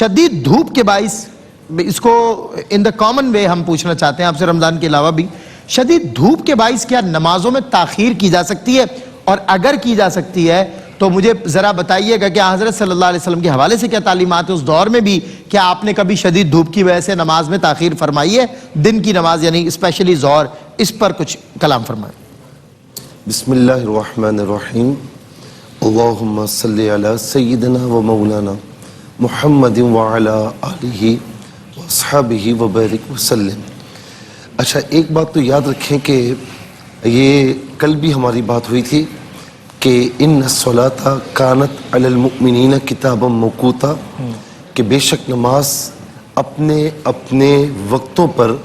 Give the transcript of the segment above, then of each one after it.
شدید دھوپ کے باعث، اس کو ان دا کامن وے ہم پوچھنا چاہتے ہیں آپ سے رمضان کے علاوہ بھی، شدید دھوپ کے باعث کیا نمازوں میں تاخیر کی جا سکتی ہے؟ اور اگر کی جا سکتی ہے تو مجھے ذرا بتائیے گا کہ حضرت صلی اللہ علیہ وسلم کے حوالے سے کیا تعلیمات ہیں اس دور میں بھی؟ کیا آپ نے کبھی شدید دھوپ کی وجہ سے نماز میں تاخیر فرمائی ہے؟ دن کی نماز یعنی اسپیشلی ظہر، اس پر کچھ کلام فرمائیں۔ بسم اللہ الرحمن الرحیم، اللہم صلی علی سیدنا و مولانا محمد وعلی آلہ واصحابہ وبارک وسلم۔ اچھا، ایک بات تو یاد رکھیں کہ یہ کل بھی ہماری بات ہوئی تھی کہ ان الصلاۃ کانت علی المؤمنین کتابا موقوتا، کہ بے شک نماز اپنے اپنے وقتوں پر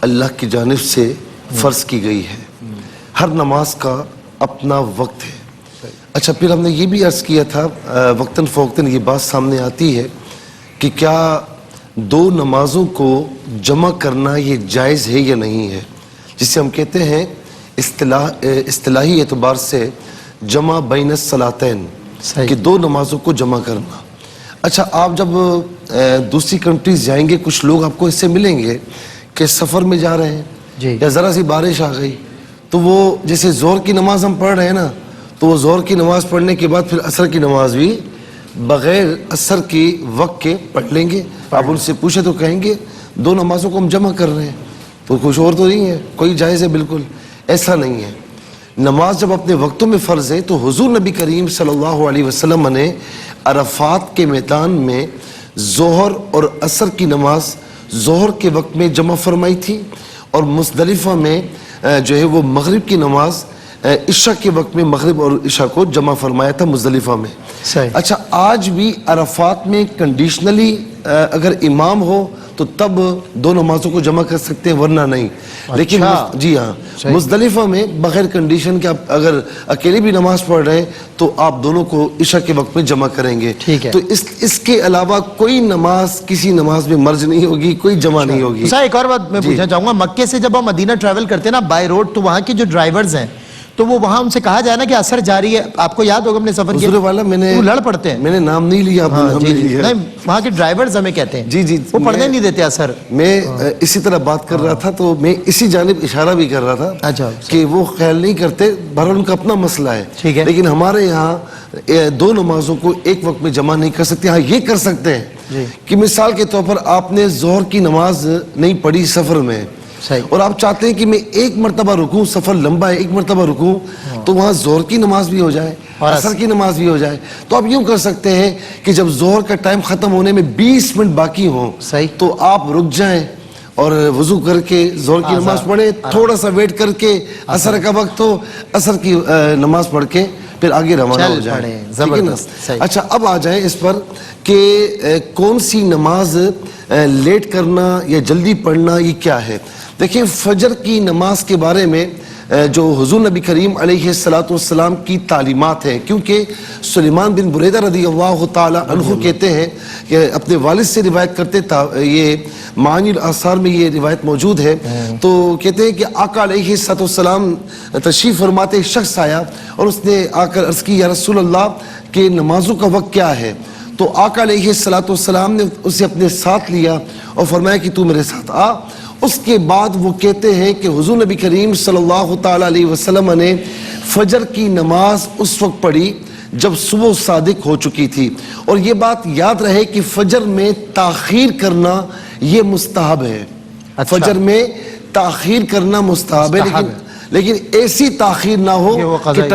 اللہ کی جانب سے فرض کی گئی ہے۔ ہر نماز کا اپنا وقت ہے۔ اچھا، پھر ہم نے یہ بھی عرض کیا تھا وقتاً فوقتاً یہ بات سامنے آتی ہے کہ کیا دو نمازوں کو جمع کرنا یہ جائز ہے یا نہیں ہے، جسے ہم کہتے ہیں اصطلاحی اعتبار سے جمع بین الصلاتین، کہ دو نمازوں کو جمع کرنا۔ اچھا، آپ جب دوسری کنٹریز جائیں گے کچھ لوگ آپ کو اس سے ملیں گے کہ سفر میں جا رہے ہیں یا ذرا سی بارش آ گئی تو وہ جیسے ظہر کی نماز ہم پڑھ رہے ہیں نا، تو وہ ظہر کی نماز پڑھنے کے بعد پھر عصر کی نماز بھی بغیر عصر کی وقت کے پڑھ لیں گے۔ آپ ان سے پوچھیں تو کہیں گے دو نمازوں کو ہم جمع کر رہے ہیں، تو کچھ اور تو نہیں ہے، کوئی جائز ہے؟ بالکل ایسا نہیں ہے۔ نماز جب اپنے وقتوں میں فرض ہے تو حضور نبی کریم صلی اللہ علیہ وسلم نے عرفات کے میدان میں ظہر اور عصر کی نماز ظہر کے وقت میں جمع فرمائی تھی، اور مزدلفہ میں جو ہے وہ مغرب کی نماز عشاء کے وقت میں مغرب اور عشاء کو جمع فرمایا تھا مزدلفہ میں۔ اچھا، آج بھی عرفات میں کنڈیشنلی اگر امام ہو تو تب دو نمازوں کو جمع کر سکتے ہیں، ورنہ نہیں۔ لیکن جی ہاں، مزدلفہ میں بغیر کنڈیشن کے آپ اگر اکیلے بھی نماز پڑھ رہے ہیں تو آپ دونوں کو عشاء کے وقت میں جمع کریں گے۔ تو اس کے علاوہ کوئی نماز کسی نماز میں مرج نہیں ہوگی، کوئی جمع نہیں ہوگی۔ ایک اور بات میں پوچھنا چاہوں گا، مکے سے جب ہم مدینہ ٹریول کرتے ہیں نا بائی روڈ، تو وہاں کے جو ڈرائیورز ہیں تو وہ وہاں ان سے کہا جائے نا کہ اثر جاری ہے، آپ کو یاد ہوگا اپنے سفر کے وہ لڑ پڑتے ہیں۔ میں نے نام نہیں لیا، نہیں، وہاں کے ڈرائیورز ہمیں کہتے ہیں جی وہ پڑھنے نہیں دیتے اثر۔ میں اسی طرح بات کر رہا تھا تو میں اسی جانب اشارہ بھی کر رہا تھا کہ وہ خیال نہیں کرتے، بہرحال ان کا اپنا مسئلہ ہے، لیکن ہمارے یہاں دو نمازوں کو ایک وقت میں جمع نہیں کر سکتے۔ ہاں، یہ کر سکتے ہیں کہ مثال کے طور پر آپ نے ظہر کی نماز نہیں پڑھی سفر میں، اور آپ چاہتے ہیں کہ میں ایک مرتبہ رکوں، سفر لمبا ہے، ایک مرتبہ رکوں تو وہاں ظہر کی نماز بھی ہو جائے، عصر کی نماز بھی ہو جائے، تو آپ یوں کر سکتے ہیں کہ جب ظہر کا ٹائم ختم ہونے میں 20 منٹ باقی ہوں تو آپ رک جائیں اور وضو کر کے ظہر کی نماز پڑھیں، تھوڑا سا ویٹ کر کے عصر کا وقت ہو، عصر کی نماز پڑھ کے پھر آگے روانہ ہو جائیں۔ اچھا، اب آ جائیں اس پر کہ کون سی نماز لیٹ کرنا یا جلدی پڑھنا یہ کیا ہے۔ دیکھیں، فجر کی نماز کے بارے میں جو حضور نبی کریم علیہ السلام کی تعلیمات ہیں، کیونکہ سلیمان بن بریدہ رضی اللہ تعالی عنہ کہتے ہیں کہ اپنے والد سے روایت کرتے، یہ معانی الاثار میں یہ روایت موجود ہے، تو کہتے ہیں کہ آقا علیہ السلام تشریف فرماتے ایک شخص آیا اور اس نے آ کر عرض کی، یا رسول اللہ کہ نمازوں کا وقت کیا ہے؟ تو آقا علیہ السلام نے اسے اپنے ساتھ لیا اور فرمایا کہ تو میرے ساتھ آ۔ اس کے بعد وہ کہتے ہیں کہ حضور نبی کریم صلی اللہ تعالی علیہ وسلم نے فجر کی نماز اس وقت پڑھی جب صبح صادق ہو چکی تھی، اور یہ بات یاد رہے کہ فجر میں تاخیر کرنا یہ مستحب ہے۔ فجر میں تاخیر کرنا مستحب ہے، لیکن ایسی تاخیر نہ ہو کہ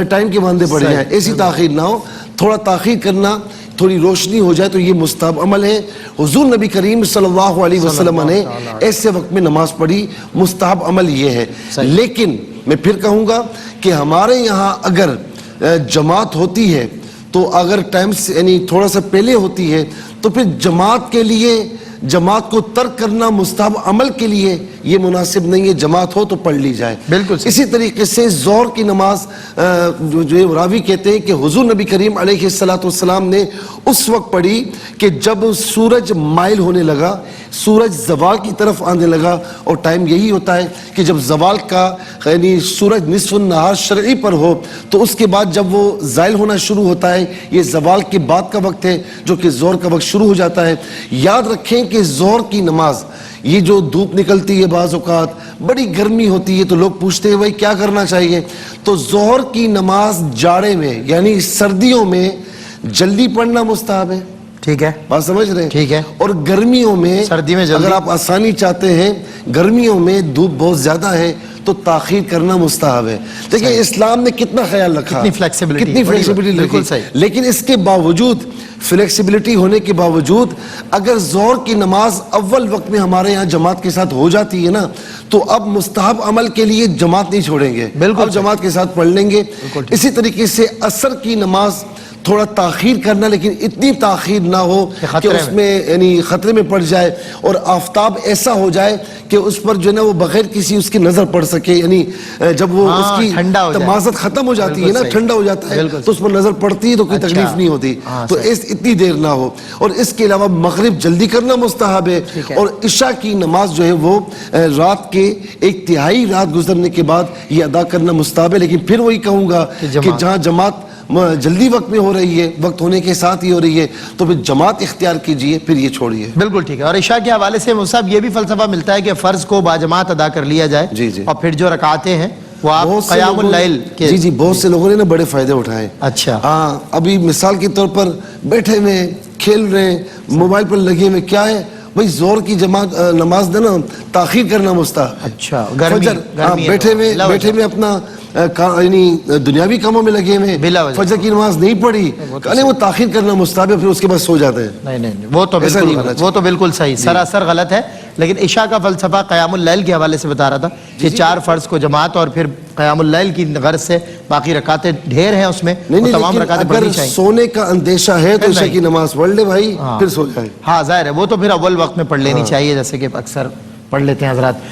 ٹائم کے باندھے پڑ جائے، ایسی تاخیر نہ ہو، تھوڑا تاخیر کرنا، تھوڑی روشنی ہو جائے تو یہ مستحب عمل ہے۔ حضور نبی کریم صلی اللہ علیہ وسلم نے ایسے وقت میں نماز پڑھی، مستحب عمل یہ ہے۔ لیکن میں پھر کہوں گا کہ ہمارے یہاں اگر جماعت ہوتی ہے تو اگر ٹائم سے یعنی تھوڑا سا پہلے ہوتی ہے تو پھر جماعت کے لیے جماعت کو ترک کرنا مستحب عمل کے لیے یہ مناسب نہیں ہے، جماعت ہو تو پڑھ لی جائے۔ بالکل اسی طریقے سے ظہر کی نماز جو راوی کہتے ہیں کہ حضور نبی کریم علیہ السلام نے اس وقت پڑھی کہ جب سورج مائل ہونے لگا، سورج زوال کی طرف آنے لگا، اور ٹائم یہی ہوتا ہے کہ جب زوال کا یعنی سورج نصف النہار شرعی پر ہو تو اس کے بعد جب وہ زائل ہونا شروع ہوتا ہے، یہ زوال کے بعد کا وقت ہے جو کہ ظہر کا وقت شروع ہو جاتا ہے۔ یاد رکھیں کہ ظہر کی نماز، یہ جو دھوپ نکلتی ہے بعض اوقات بڑی گرمی ہوتی ہے تو لوگ پوچھتے ہیں بھائی کیا کرنا چاہیے، تو ظہر کی نماز جاڑے میں یعنی سردیوں میں جلدی پڑھنا مستحب ہے، ٹھیک ہے، بات سمجھ رہے ہیں؟ ٹھیک ہے۔ اور گرمیوں میں سردی میں جلدی، اگر آپ آسانی چاہتے ہیں، گرمیوں میں دھوپ بہت زیادہ ہے تو تاخیر کرنا مستحب ہے۔ دیکھیں اسلام نے کتنا خیال رکھا، کتنی flexibility، کتنی فلیکسیبلٹی بالکل رکھی، صحیح۔ لیکن اس کے باوجود فلیکسیبلٹی ہونے کے باوجود اگر ظہر کی نماز اول وقت میں ہمارے یہاں جماعت کے ساتھ ہو جاتی ہے نا تو اب مستحب عمل کے لیے جماعت نہیں چھوڑیں گے، اب جماعت کے ساتھ پڑھ لیں گے۔ اسی طریقے سے عصر کی نماز تھوڑا تاخیر کرنا، لیکن اتنی تاخیر نہ ہو کہ اس میں یعنی خطرے میں پڑ جائے اور آفتاب ایسا ہو جائے کہ اس پر جو ہے نا وہ بغیر کسی اس کی نظر پڑ سکے، یعنی جب وہ اس کی تمازت ختم ہو جاتی ہے نا، ٹھنڈا ہو جاتا ہے تو اس پر نظر پڑتی ہے تو کوئی تکلیف نہیں ہوتی، تو اتنی دیر نہ ہو۔ اور اس کے علاوہ مغرب جلدی کرنا مستحب ہے، اور عشاء کی نماز جو ہے وہ رات کے ایک تہائی رات گزرنے کے بعد یہ ادا کرنا مستحب ہے۔ لیکن پھر وہی کہوں گا کہ جہاں جماعت جلدی وقت میں ہو رہی ہے، وقت ہونے کے ساتھ ہی ہو رہی ہے، تو پھر جماعت اختیار کیجئے، پھر یہ چھوڑیے۔ بالکل ٹھیک ہے۔ اور عشاء کے حوالے سے مصعب یہ بھی فلسفہ ملتا ہے کہ فرض کو باجماعت ادا کر لیا جائے، اور پھر جو رکعتیں ہیں وہ آپ قیام اللیل کے جی بہت سے لوگوں نے نا بڑے فائدے اٹھائے۔ اچھا، ہاں، ابھی مثال کے طور پر بیٹھے ہوئے کھیل رہے ہیں، موبائل پر لگے ہوئے، کیا ہے بھائی ظہر کی جماعت نماز نا تاخیر کرنا مستحب۔ اچھا، بیٹھے ہوئے اپنا یعنی دنیاوی کاموں میں لگے ہوئے، فجر کی نماز نہیں پڑھی، نہیں وہ تاخیر کرنا مستحب ہے، پھر اس کے بعد سو جاتے ہیں۔ نہیں، وہ تو بالکل صحیح، سراسر غلط ہے۔ لیکن عشاء کا فلسفہ قیام اللیل کے حوالے سے بتا رہا تھا کہ 4 فرض کو جماعت اور پھر قیام اللیل کی غرض سے باقی رکعتیں ڈھیر ہیں اس میں، تمام رکعتیں پڑھنی چاہیے۔ سونے کا اندیشہ ہے تو عشاء کی نماز پڑھ لے بھائی، پھر سو جائے۔ ہاں ظاہر ہے، وہ تو پھر اول وقت میں پڑھ لینی چاہیے جیسے کہ اکثر پڑھ لیتے ہیں حضرات۔